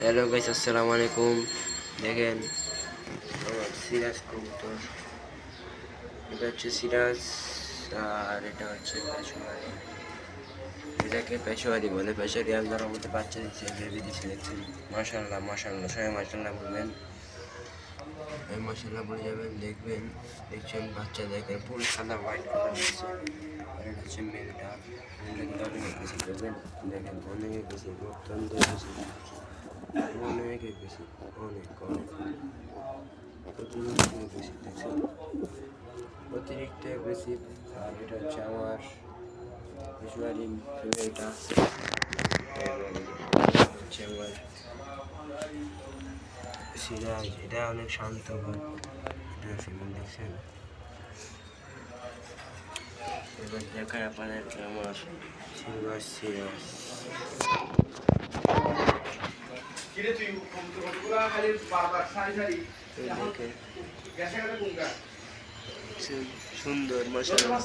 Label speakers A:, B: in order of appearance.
A: Hello guys, আসসালামু আলাইকুম। দেখেন আমার সিরাজ কবুতর, এটা হচ্ছে সিরাজ আর এটা হচ্ছে পেশোয়ারি। এটাকে পেশোয়ারি বলে। পেশোয়ারি আল্লাহর মধ্যে বাচ্চা দিচ্ছে, বেবি দিচ্ছে। দেখছেন, মাশাআল্লাহ মাশাআল্লাহ, সবাই মাশাআল্লাহ বলবেন, মাশাআল্লাহ বলে যাবেন। দেখছেন বাচ্চা, দেখেন ফুল সাদা হোয়াইট কালার দিচ্ছে। আর এটা হচ্ছে মেলটা। মেলটা কিন্তু অনেক বেশি করবেন, দেখেন অনেক বেশি, অত্যন্ত বেশি, অনেক বেশি, অনেক অনেক অতিরিক্ত বেশি। দেখছেন, অতিরিক্ত বেশি। আর এটা হচ্ছে আমার পেশোয়ারি ফিমেলটা, এবং হচ্ছে আমার সিরাজ। এটা অনেক শান্ত, এটা ফিমেল। দেখছেন, এবার দেখায় আপনাদেরকে আমার সিলভার সিরাজ। সুন্দর, মাশাআল্লাহ।